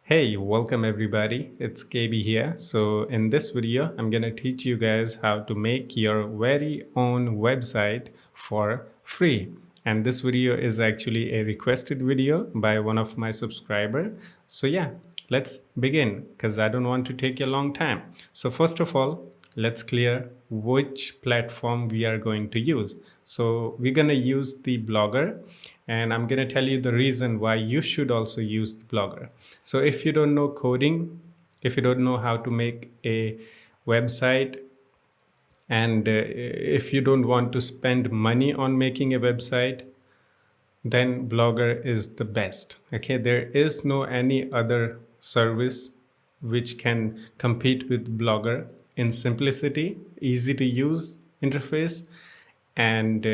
Hey, welcome everybody. It's KB here. So in this video, I'm going to teach you guys how to make your very own website for free. And this video is actually a requested video by one of my subscriber. So yeah, let's begin because I don't want to take a long time. So first of all, let's clear which platform we are going to use. So we're going to use the Blogger, and I'm going to tell you the reason why you should also use the Blogger. So if you don't know coding, if you don't know how to make a website, and if you don't want to spend money on making a website, then Blogger is the best. Okay, there is no any other service which can compete with Blogger in simplicity, easy to use interface, and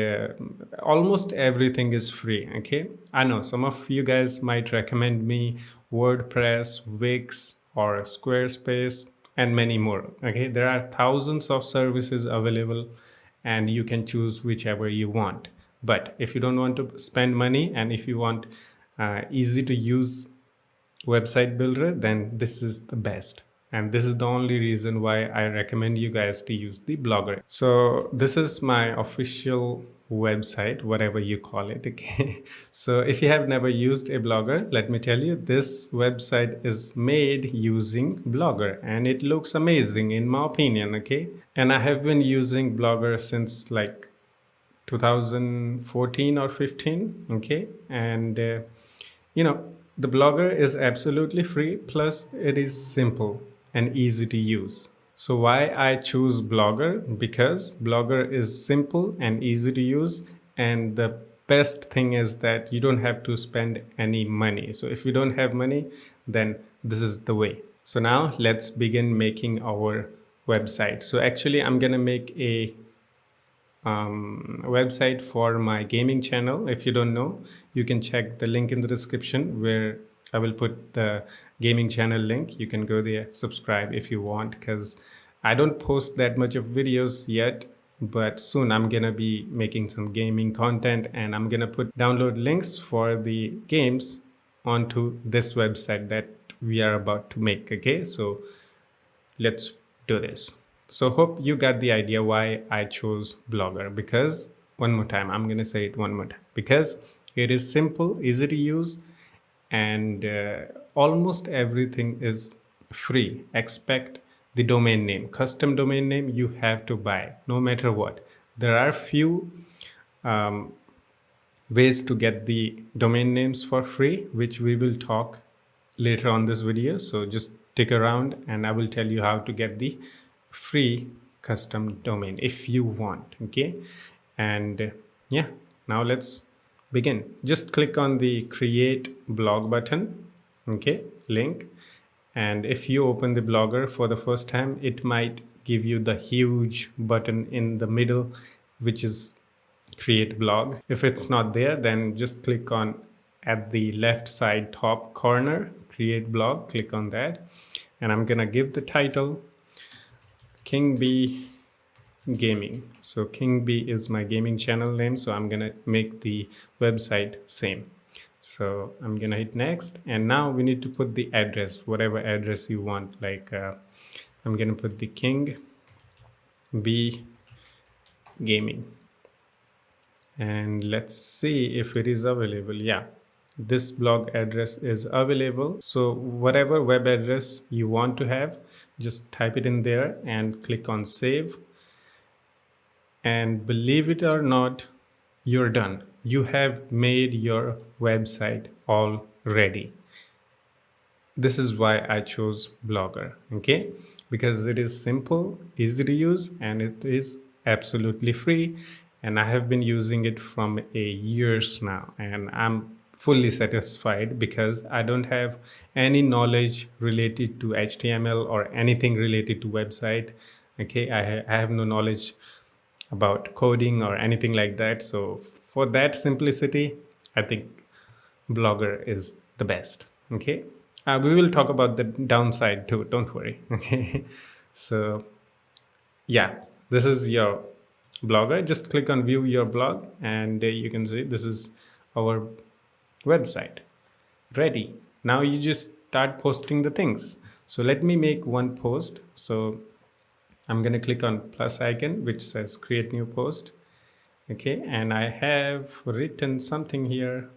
almost everything is free. Okay, I know some of you guys might recommend me WordPress, Wix, or Squarespace, and many more. Okay, there are thousands of services available, and you can choose whichever you want. But if you don't want to spend money, and if you want easy to use website builder, then this is the best. And this is the only reason why I recommend you guys to use the Blogger. So this is my official website, whatever you call it. Okay. So if you have never used a Blogger, let me tell you, this website is made using Blogger and it looks amazing in my opinion. Okay. And I have been using Blogger since like 2014 or 15. Okay. And the Blogger is absolutely free, plus it is simple and easy to use. So why I choose Blogger? Because Blogger is simple and easy to use, and the best thing is that you don't have to spend any money. So if you don't have money, then this is the way. So now let's begin making our website. So actually I'm gonna make a website for my gaming channel. If you don't know, you can check the link in the description where I will put the gaming channel link. You can go there, subscribe if you want, because I don't post that much of videos yet, but soon I'm gonna be making some gaming content, and I'm gonna put download links for the games onto this website that we are about to make. Okay, so let's do this. So hope you got the idea why I chose Blogger, because one more time, I'm going to say it one more time, because it is simple, easy to use, and almost everything is free. Expect the domain name, custom domain name you have to buy no matter what. There are few ways to get the domain names for free, which we will talk later on this video. So just stick around and I will tell you how to get the free custom domain if you want. Okay, and yeah, now let's begin. Just click on the create blog button, okay, link, and if you open the Blogger for the first time, it might give you the huge button in the middle, which is create blog. If it's not there, then just click on at the left side top corner, create blog, click on that, and I'm gonna give the title King B Gaming. So King B is my gaming channel name, so I'm gonna make the website same. So I'm gonna hit next, and now we need to put the address, whatever address you want. Like I'm gonna put the King B Gaming, and let's see if it is available. Yeah, this blog address is available. So whatever web address you want to have, just type it in there and click on save, and believe it or not, you're done. You have made your website already. This is why I chose Blogger, okay, because it is simple, easy to use, and it is absolutely free, and I have been using it from a years now, and I'm fully satisfied because I don't have any knowledge related to HTML or anything related to website. Okay, I have no knowledge about coding or anything like that. So for that simplicity, I think Blogger is the best. Okay, we will talk about the downside too, don't worry. Okay, so yeah, this is your Blogger. Just click on view your blog, and you can see this is our website ready. Now you just start posting the things. So let me make one post. So I'm going to click on plus icon which says create new post. Okay, and I have written something here.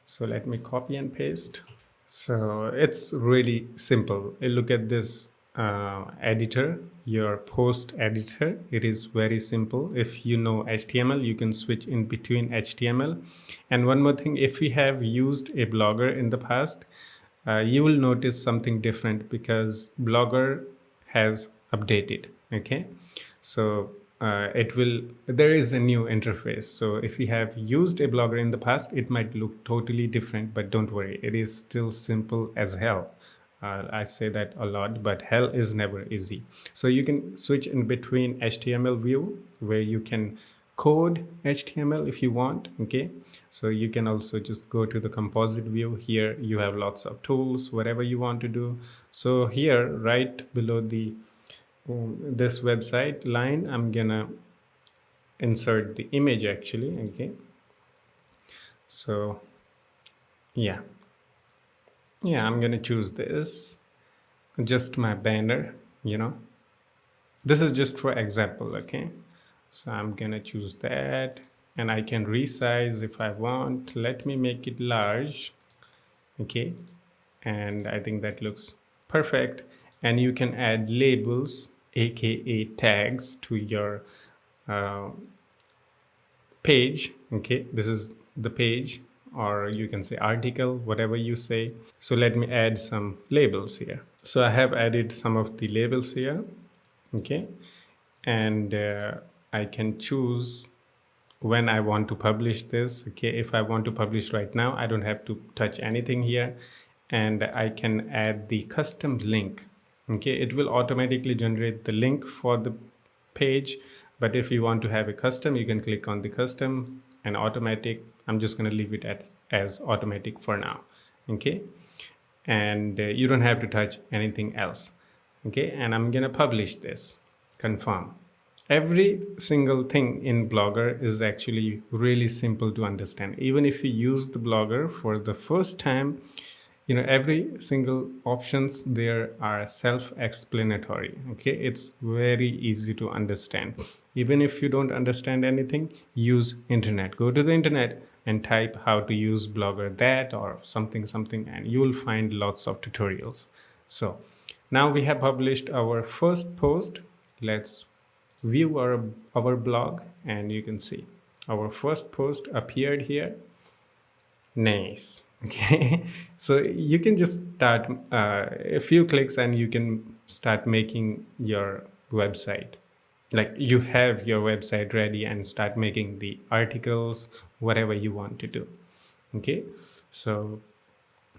So let me copy and paste. So it's really simple. Look at this editor, your post editor. It is very simple. If you know HTML, you can switch in between HTML. And one more thing, if you have used a Blogger in the past, you will notice something different because Blogger has updated. Okay, so there is a new interface. So if you have used a Blogger in the past, it might look totally different, but don't worry, it is still simple as hell. I say that a lot, but hell is never easy. So you can switch in between HTML view where you can code HTML if you want. Okay, so you can also just go to the composite view. Here you have lots of tools, whatever you want to do. So here right below the this website line, I'm gonna insert the image actually. Okay, so yeah, I'm gonna choose this, just my banner, this is just for example. Okay, so I'm gonna choose that, and I can resize if I want. Let me make it large. Okay, and I think that looks perfect. And you can add labels, aka tags, to your page. Okay, this is the page, or you can say article, whatever you say. So let me add some labels here. So I have added some of the labels here. Okay, and I can choose when I want to publish this. Okay, if I want to publish right now, I don't have to touch anything here, and I can add the custom link. Okay, it will automatically generate the link for the page, but if you want to have a custom, you can click on the custom and automatic. I'm just going to leave it as automatic for now. Okay, and you don't have to touch anything else. Okay, and I'm going to publish this, confirm. Every single thing in Blogger is actually really simple to understand. Even if you use the Blogger for the first time, every single options there are self-explanatory. Okay, it's very easy to understand. Even if you don't understand anything, use internet. Go to the internet and type how to use Blogger that or something, and you will find lots of tutorials. So now we have published our first post. Let's view our blog, and you can see our first post appeared here. Nice. Okay, so you can just start a few clicks and you can start making your website. Like you have your website ready and start making the articles, whatever you want to do. Okay, so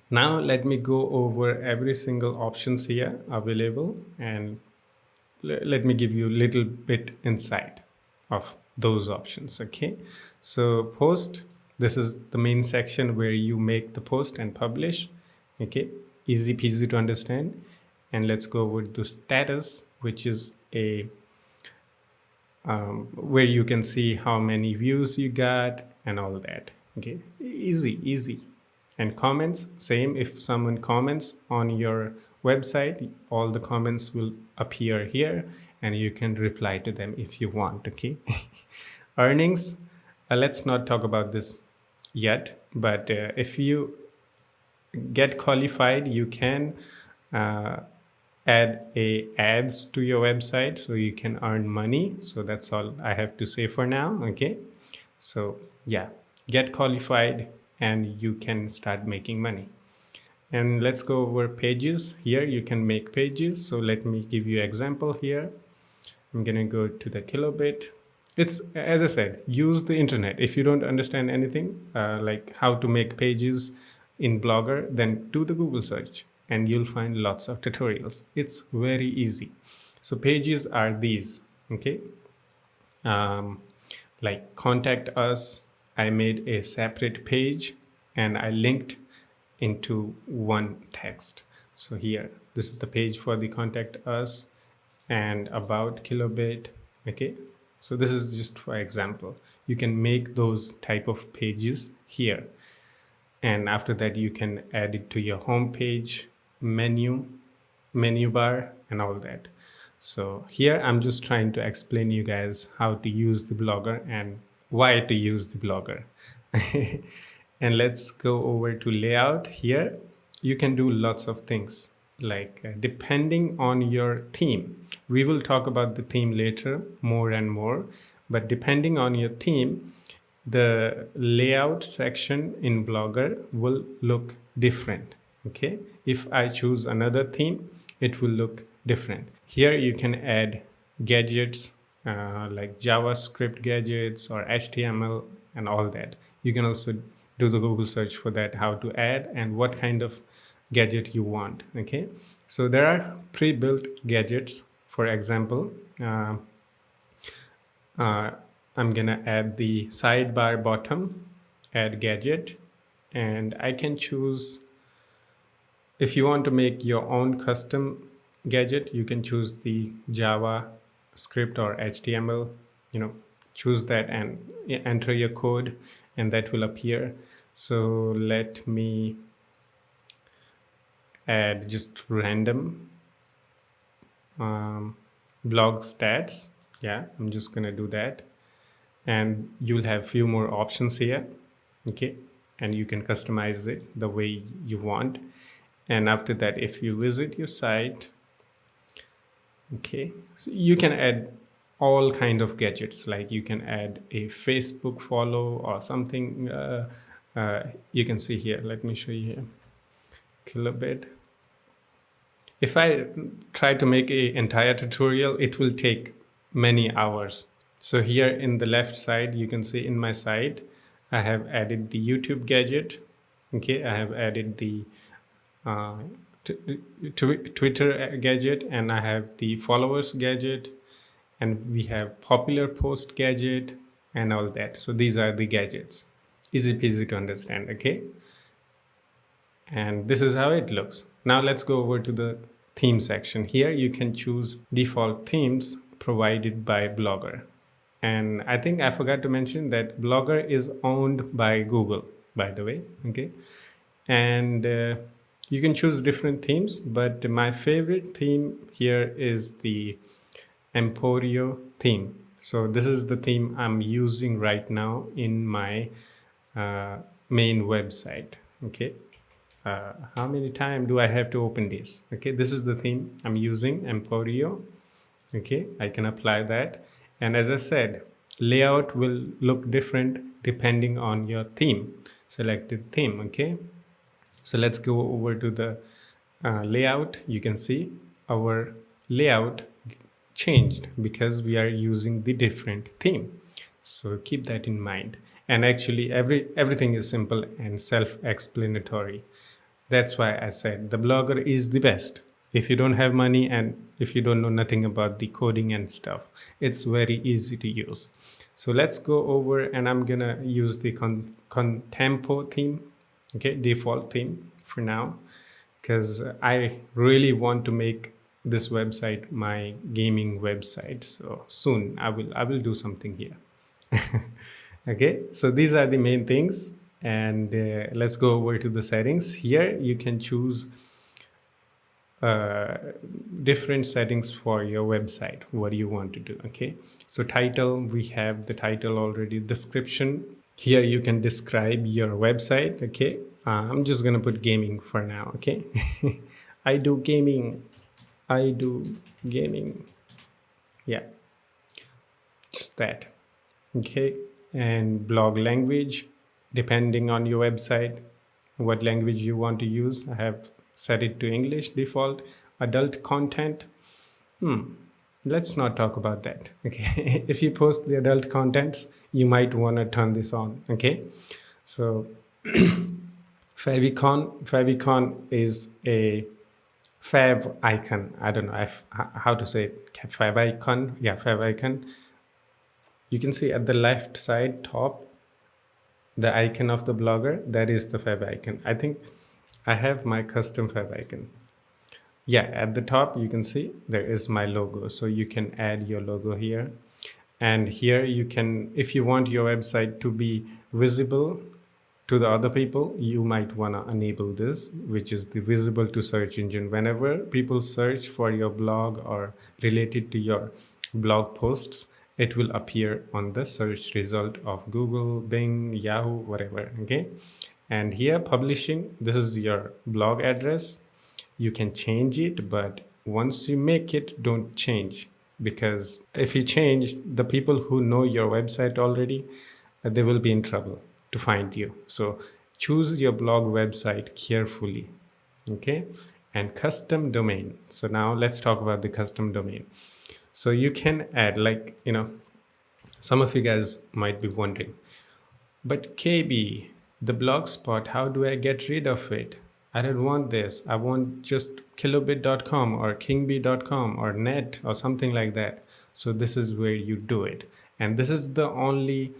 now let me go over every single options here available, and let me give you a little bit insight of those options. Okay, so post, this is the main section where you make the post and publish. Okay, easy peasy to understand. And let's go over to status, which is a where you can see how many views you got and all that. Okay, easy. And comments, same. If someone comments on your website, all the comments will appear here and you can reply to them if you want. Okay. Earnings, let's not talk about this yet, but if you get qualified, you can add ads to your website so you can earn money. So that's all I have to say for now. Okay, so yeah, get qualified and you can start making money. And let's go over pages. Here you can make pages. So let me give you an example here. I'm gonna go to the Kilobit. It's, as I said, use the internet. If you don't understand anything like how to make pages in Blogger, then do the Google search and you'll find lots of tutorials. It's very easy. So pages are these. Okay, like contact us, I made a separate page and I linked into one text. So here, this is the page for the contact us and about Kilobit. Okay, so this is just for example. You can make those type of pages here. and after that you can add it to your home page, menu bar, and all that. So here I'm just trying to explain you guys how to use the Blogger and why to use the Blogger. And let's go over to layout. Here you can do lots of things, like depending on your theme. We will talk about the theme later more and more, but depending on your theme, the layout section in Blogger will look different. Okay, if I choose another theme, it will look different. Here you can add gadgets, like JavaScript gadgets or HTML and all that. You can also do the Google search for that, how to add and what kind of gadget you want. Okay, so there are pre-built gadgets. For example, I'm gonna add the sidebar bottom, add gadget, and I can choose, if you want to make your own custom gadget, you can choose the JavaScript or HTML, choose that and enter your code and that will appear. So let me add just random blog stats. Yeah, I'm just gonna do that, and you'll have few more options here. Okay, and you can customize it the way you want. And after that, if you visit your site, okay, so you can add all kind of gadgets, like you can add a Facebook follow or something. You can see here, let me show you here, Kilobit. If I try to make an entire tutorial, it will take many hours. So here in the left side, you can see in my site, I have added the YouTube gadget. Okay, I have added the Twitter gadget, and I have the followers gadget, and we have popular post gadget and all that. So these are the gadgets. Easy peasy to understand. Okay, and this is how it looks. Now let's go over to the theme section. Here you can choose default themes provided by Blogger. And I think I forgot to mention that Blogger is owned by Google, by the way. Okay, and you can choose different themes, but my favorite theme here is the Emporio theme. So this is the theme I'm using right now in my main website. Okay, how many times do I have to open this? Okay, this is the theme I'm using, Emporio. Okay, I can apply that. And as I said, layout will look different depending on your theme, selected theme. Okay, so let's go over to the layout. You can see our layout changed because we are using the different theme. So keep that in mind. And actually everything is simple and self-explanatory. That's why I said the Blogger is the best. If you don't have money and if you don't know nothing about the coding and stuff, it's very easy to use. So let's go over, and I'm gonna use the Contempo theme, okay, default theme for now, because I really want to make this website my gaming website. So soon I will do something here. Okay, so these are the main things, and let's go over to the settings. Here you can choose different settings for your website. What do you want to do? Okay, so title, we have the title already. Description, here you can describe your website. Okay, I'm just gonna put gaming for now. Okay, I do gaming. Yeah, just that. Okay, and blog language, depending on your website, what language you want to use. I have set it to English default. Adult content, let's not talk about that. Okay, if you post the adult contents, you might want to turn this on. Okay, so favicon is a fav icon. I don't know how to say it. Fav icon. Yeah, fav icon. You can see at the left side top, the icon of the Blogger, that is the fav icon. I think I have my custom fav icon. Yeah, at the top you can see there is my logo, so you can add your logo here. And here you can, if you want your website to be visible, To the other people, you might want to enable this, which is the visible to search engine. Whenever people search for your blog or related to your blog posts, it will appear on the search result of Google, Bing, Yahoo, whatever. Okay. And here, publishing, this is your blog address. You can change it, but once you make it, don't change, because if you change, the people who know your website already, they will be in trouble to find you. So choose your blog website carefully. Okay. And custom domain. So now let's talk about the custom domain. So you can add, like, some of you guys might be wondering, but KB, the blogspot, how do I get rid of it? I don't want this. I want just kilobit.com or kingbee.com or net or something like that. So this is where you do it. And this is the only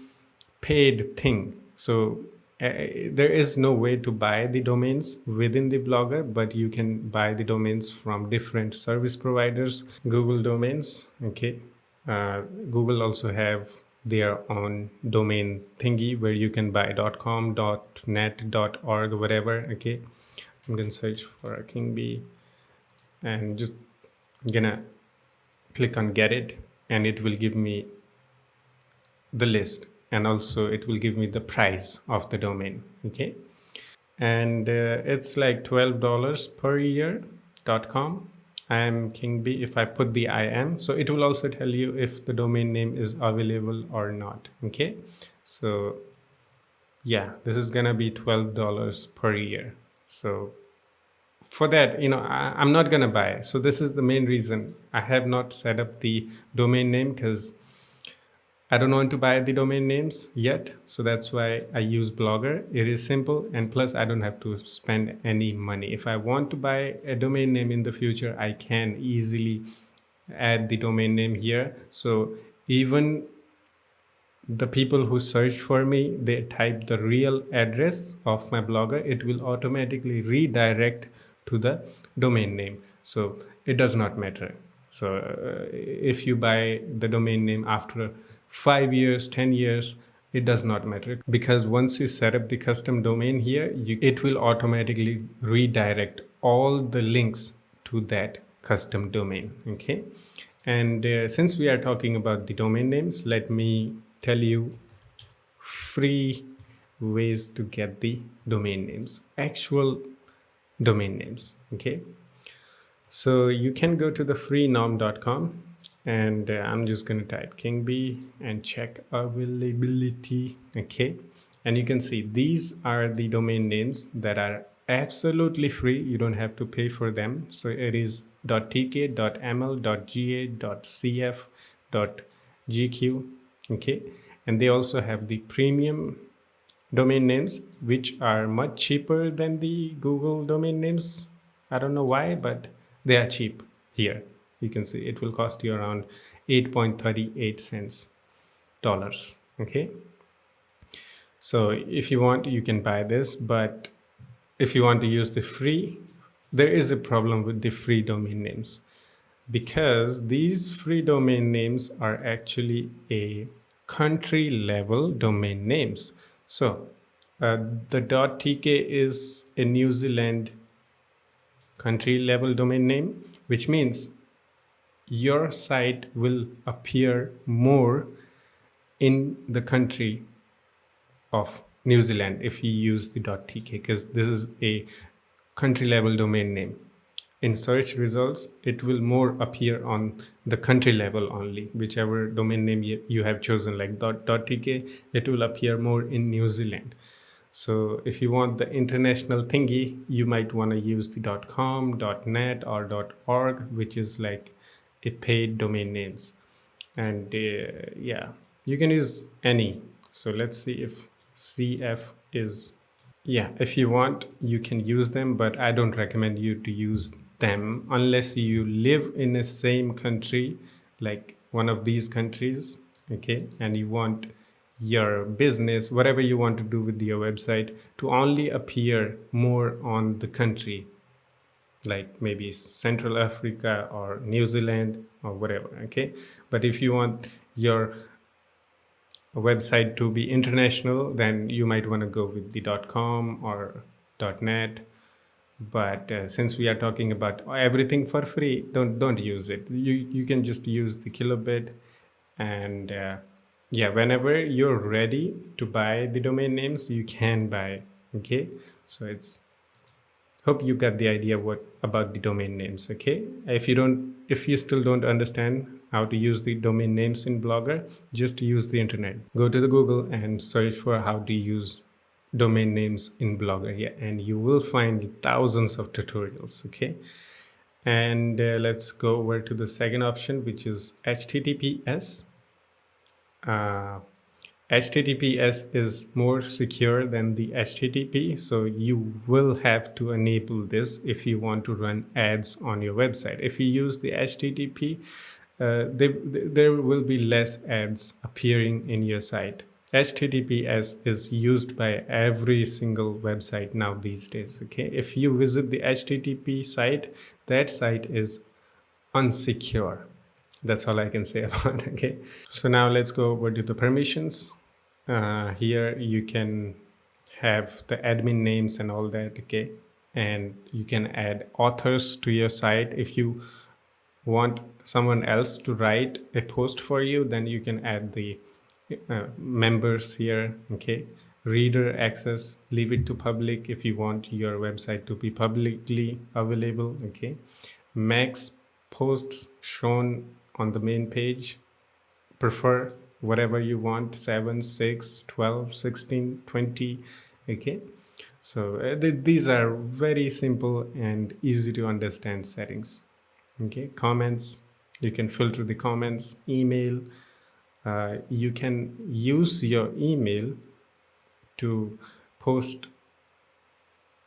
paid thing. So there is no way to buy the domains within the Blogger, but you can buy the domains from different service providers. Google domains, okay. Google also have their own domain thingy where you can buy .com, .net, .org, whatever. Okay, I'm gonna search for Kingbee and just gonna click on get it, and it will give me the list, and also it will give me the price of the domain. Okay, and it's like $12 per year. .com. I'm Kingbee. If I put the IM, so it will also tell you if the domain name is available or not. Okay, so yeah, this is gonna be $12 per year. So for that, I'm not gonna buy. So this is the main reason I have not set up the domain name, because I don't want to buy the domain names yet. So that's why I use Blogger. It is simple, and plus I don't have to spend any money. If I want to buy a domain name in the future, I can easily add the domain name here. So even the people who search for me, they type the real address of my Blogger, it will automatically redirect to the domain name. So it does not matter. So if you buy the domain name after 5 years, 10 years, it does not matter, because once you set up the custom domain here, it will automatically redirect all the links to that custom domain. Okay. And since we are talking about the domain names, let me tell you free ways to get the domain names, actual domain names. Okay. So you can go to the freenom.com, and I'm just going to type Kingbee and check availability. Okay. And you can see these are the domain names that are absolutely free. You don't have to pay for them. So it is .tk, .ml, .ga, .cf, .gq. Okay. And they also have the premium domain names, which are much cheaper than the Google domain names. I don't know why, but they are cheap here. You can see it will cost you around 8.38 cents dollars. Okay. So if you want, you can buy this, but if you want to use the free, there is a problem with the free domain names, because these free domain names are actually a country level domain names. So the .tk is a New Zealand country level domain name, which means your site will appear more in the country of New Zealand if you use the .tk, because this is a country level domain name. In search results, it will more appear on the country level only. Whichever domain name you have chosen, like .tk, it will appear more in New Zealand. So if you want the international thingy, you might want to use the .com, .net, or .org, which is like a paid domain names. And yeah, you can use any. So let's see if CF is, yeah, if you want, you can use them, but I don't recommend you to use them unless you live in the same country, like one of these countries. Okay. And you want your business, whatever you want to do with your website, to only appear more on the country, like maybe Central Africa or New Zealand or whatever. Okay. But if you want your a website to be international, then you might want to go with the .com or .net. But since we are talking about everything for free, don't use it. You can just use the kilobit. And yeah, whenever you're ready to buy the domain names, you can buy. Okay, so it's, hope you got the idea what about the domain names. Okay, if you still don't understand how to use the domain names in Blogger, just use the internet, go to the Google and search for how to use domain names in Blogger. Yeah, and you will find thousands of tutorials. Okay, and let's go over to the second option, which is HTTPS. HTTPS is more secure than the HTTP, so you will have to enable this if you want to run ads on your website. If you use the HTTP, there will be less ads appearing in your site. HTTPS is used by every single website now these days. Okay, if you visit the HTTP site, that site is unsecure. That's all I can say about it. Okay, so now let's go over to the permissions. Here you can have the admin names and all that. Okay, and you can add authors to your site. If you want someone else to write a post for you, then you can add the members here. Okay, reader access, leave it to public if you want your website to be publicly available. Okay, max posts shown on the main page, prefer whatever you want, 7, 6, 12, 16, 20. Okay, so these are very simple and easy to understand settings. Okay, comments, you can filter the comments. Email, you can use your email to post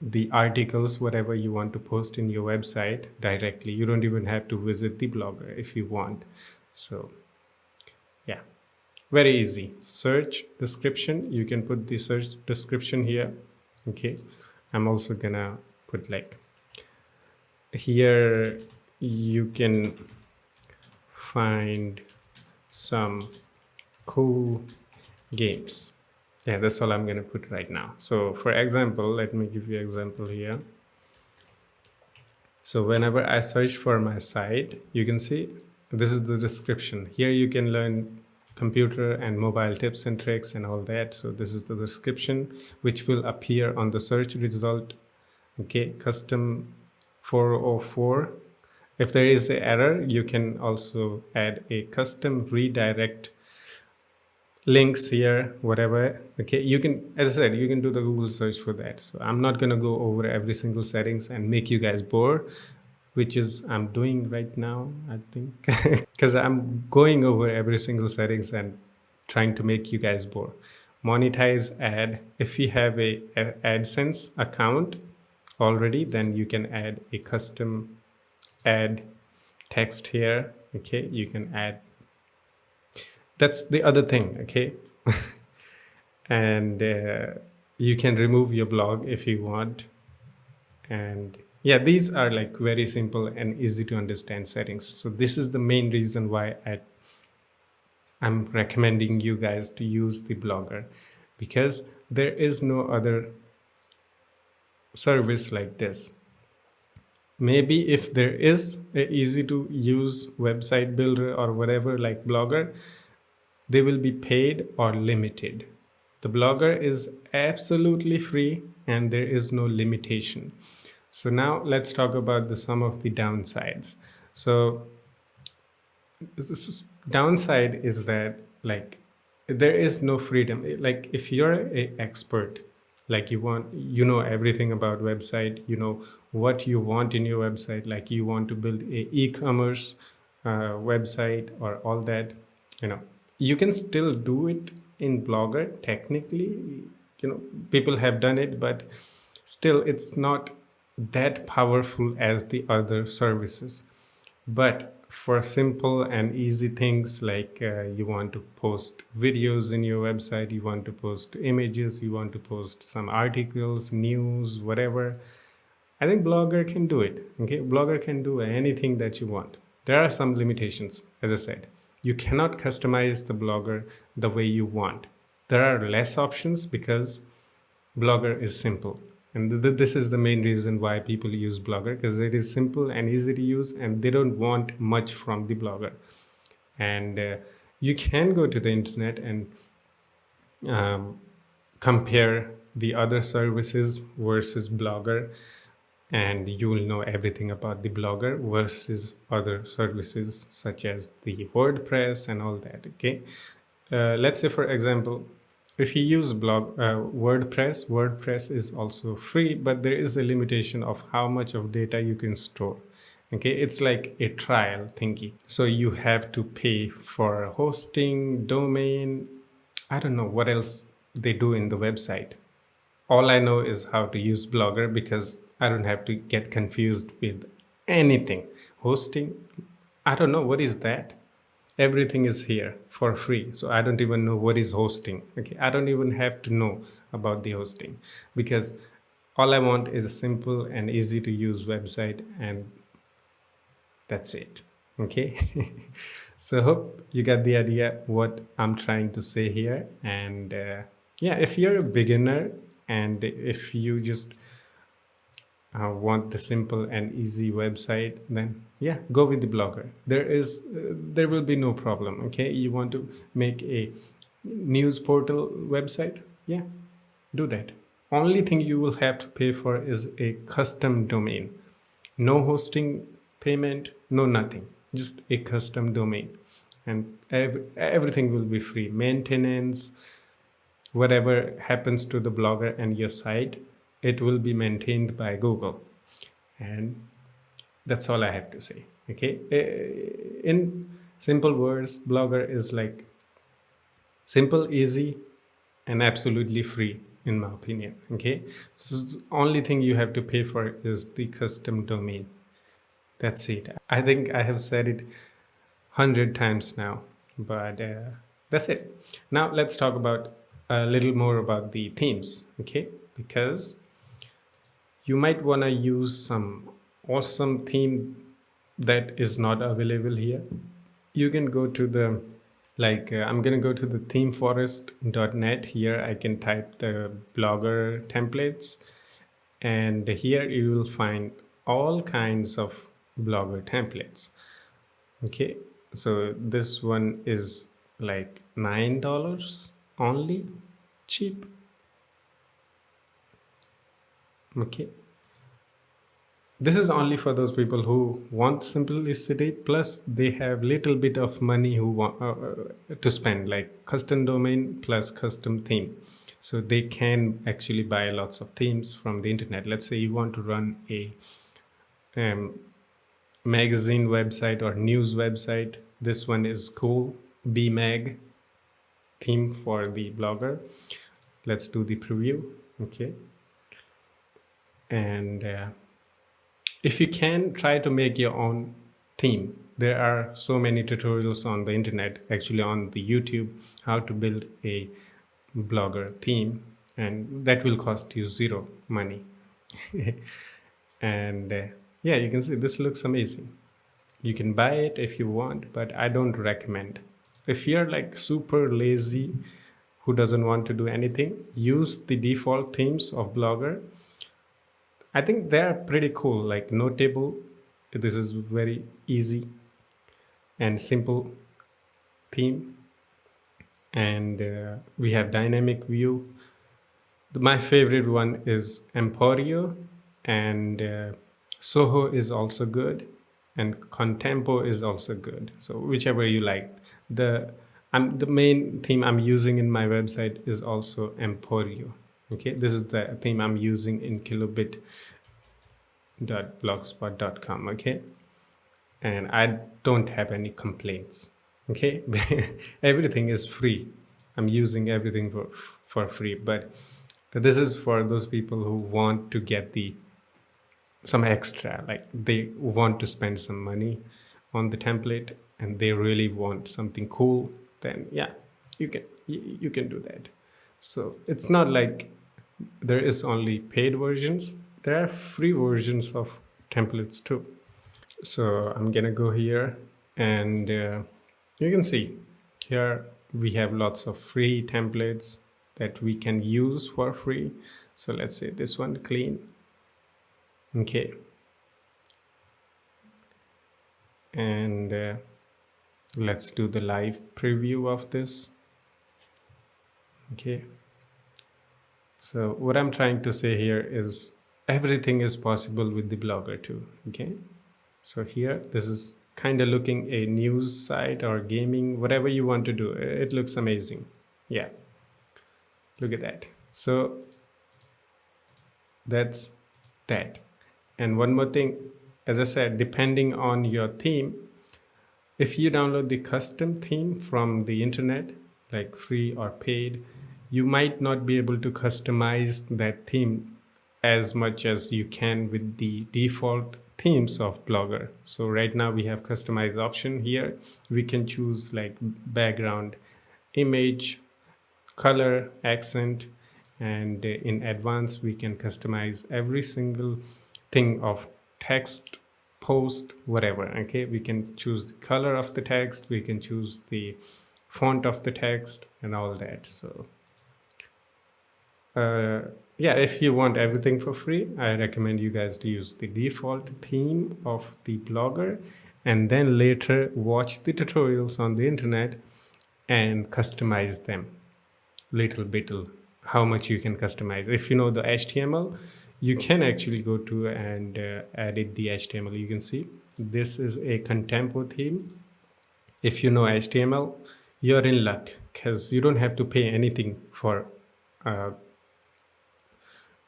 the articles, whatever you want to post in your website directly. You don't even have to visit the Blogger if you want. So yeah, very easy. Search description, you can put the search description here. Okay, I'm also gonna put like here, you can find some cool games. Yeah, that's all I'm gonna put right now. So for example, let me give you an example here. So whenever I search for my site, you can see this is the description. Here you can learn computer and mobile tips and tricks and all that. So this is the description which will appear on the search result. Okay, custom 404. If there is an error, you can also add a custom redirect links here, whatever. Okay, you can, as I said, you can do the Google search for that. So I'm not going to go over every single settings and make you guys bored, which is I'm doing right now, I think, because I'm going over every single settings and trying to make you guys bored. Monetize ad. If you have a AdSense account already, then you can add a custom ad text here. Okay, you can add, that's the other thing. Okay, and you can remove your blog if you want. And yeah, these are like very simple and easy to understand settings. So this is the main reason why I'm recommending you guys to use the Blogger, because there is no other service like this. Maybe if there is a easy to use website builder or whatever like Blogger, they will be paid or limited. The Blogger is absolutely free and there is no limitation. So now let's talk about some of the downsides. So downside is that like there is no freedom. Like if you're an expert, like you know everything about website, you know what you want in your website, like you want to build a e-commerce website or all that, you know, you can still do it in Blogger technically. You know, people have done it, but still it's not that powerful as the other services. But for simple and easy things like you want to post videos in your website, you want to post images, you want to post some articles, news, whatever, I think Blogger can do it. Okay, Blogger can do anything that you want. There are some limitations, as I said. You cannot customize the Blogger the way you want. There are less options because Blogger is simple. And this is the main reason why people use Blogger, because it is simple and easy to use and they don't want much from the Blogger. And you can go to the internet and compare the other services versus Blogger, and you will know everything about the Blogger versus other services such as the WordPress and all that. Okay, let's say for example, if you use WordPress is also free, but there is a limitation of how much of data you can store. Okay, it's like a trial thingy, so you have to pay for hosting, domain. I don't know what else they do in the website. All I know is how to use Blogger because I don't have to get confused with anything. Hosting, I don't know what is that. Everything is here for free. So I don't even know what is hosting. Okay, I don't even have to know about the hosting because all I want is a simple and easy to use website, and that's it. Okay. So hope you got the idea what I'm trying to say here. And yeah, if you're a beginner and if you just want the simple and easy website, then yeah, go with the Blogger. There will be no problem. Okay, you want to make a news portal website, yeah, do that. Only thing you will have to pay for is a custom domain. No hosting payment, no nothing, just a custom domain, and everything will be free. Maintenance, whatever happens to the Blogger and your site, it will be maintained by Google. And that's all I have to say. Okay, in simple words, Blogger is like simple, easy, and absolutely free in my opinion. Okay, so the only thing you have to pay for is the custom domain. That's it. I think I have said it 100 times now, but that's it. Now let's talk about a little more about the themes. Okay, because you might want to use some awesome theme that is not available here. You can go to the I'm gonna go to the themeforest.net. Here I can type the Blogger templates, and here you will find all kinds of Blogger templates. Okay, so this one is like $9 only, cheap. Okay, this is only for those people who want simplicity plus they have little bit of money who want to spend, like custom domain plus custom theme, so they can actually buy lots of themes from the internet. Let's say you want to run a magazine website or news website. This one is cool, BMag theme for the Blogger. Let's do the preview. Okay, and if you can, try to make your own theme. There are so many tutorials on the internet, actually on the YouTube, how to build a Blogger theme, and that will cost you zero money. And yeah, you can see this looks amazing. You can buy it if you want, but I don't recommend. If you're like super lazy who doesn't want to do anything, use the default themes of Blogger. I think they're pretty cool, like Notable. This is very easy and simple theme. And we have Dynamic View. My favorite one is Emporio, and Soho is also good, and Contempo is also good. So whichever you like. The main theme I'm using in my website is also Emporio. Okay, this is the theme I'm using in kilobit.blogspot.com. Okay, and I don't have any complaints. Okay, everything is free. I'm using everything for free, but this is for those people who want to get some extra, like they want to spend some money on the template and they really want something cool. Then yeah, you can do that. So it's not like there is only paid versions. There are free versions of templates too. So I'm gonna go here and You can see here we have lots of free templates that we can use for free. So let's say this one, clean. Okay. And let's do the live preview of this. Okay. So what I'm trying to say here is everything is possible with the Blogger too. Okay. So here, this is kind of looking a news site or gaming, whatever you want to do. It looks amazing. Yeah. Look at that. So that's that. And one more thing, as I said, depending on your theme, if you download the custom theme from the internet, like free or paid, you might not be able to customize that theme as much as you can with the default themes of Blogger. So right now we have customized option here. We can choose like background, image, color, accent, and in advance we can customize every single thing of text, post, whatever. Okay, we can choose the color of the text, we can choose the font of the text and all that. So yeah, if you want everything for free, I recommend you guys to use the default theme of the Blogger and then later watch the tutorials on the internet and customize them little bit, how much you can customize. If you know the HTML, you can actually go to and edit the HTML. You can see this is a Contempo theme. If you know HTML, you're in luck because you don't have to pay anything for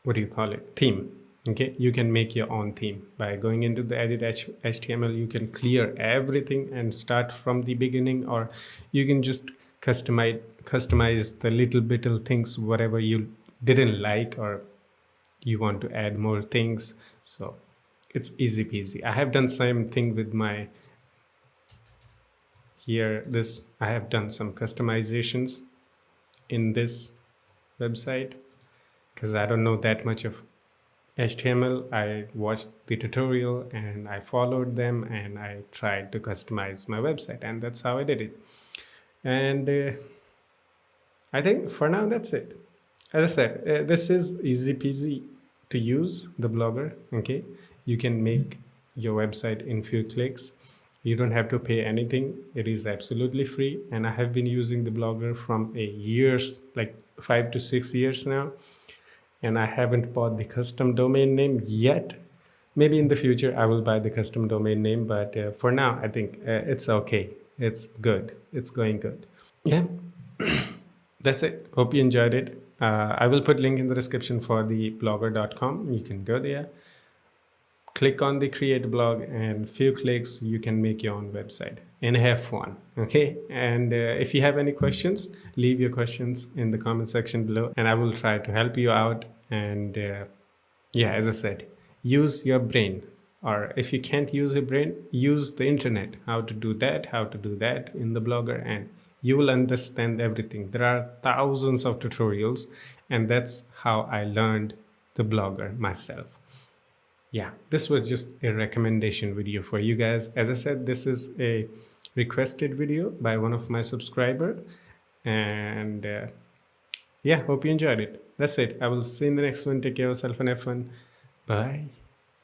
what do you call it, theme. Okay, you can make your own theme by going into the edit HTML. You can clear everything and start from the beginning, or you can just customize the little bit things, whatever you didn't like or you want to add more things. So it's easy peasy. I have done same thing with my here this. I have done some customizations in this website because I don't know that much of HTML. I watched the tutorial and I followed them and I tried to customize my website, and that's how I did it. And I think for now that's it. As I said, this is easy peasy to use, the Blogger. Okay, you can make your website in few clicks. You don't have to pay anything. It is absolutely free, and I have been using the Blogger from a years, like 5 to 6 years now, and I haven't bought the custom domain name yet. Maybe in the future I will buy the custom domain name, but for now I think it's okay. It's good. It's going good. Yeah, that's it. Hope you enjoyed it. I will put link in the description for the blogger.com. You can go there, click on the create blog, and few clicks you can make your own website and have fun. Okay, and if you have any questions, leave your questions in the comment section below and I will try to help you out. And yeah, as I said, use your brain, or if you can't use your brain, use the internet, how to do that in the Blogger, and you will understand everything. There are thousands of tutorials, and that's how I learned the Blogger myself. Yeah, this was just a recommendation video for you guys. As I said, this is a requested video by one of my subscribers, and yeah, hope you enjoyed it. That's it. I will see you in the next one. Take care of yourself and have fun. Bye.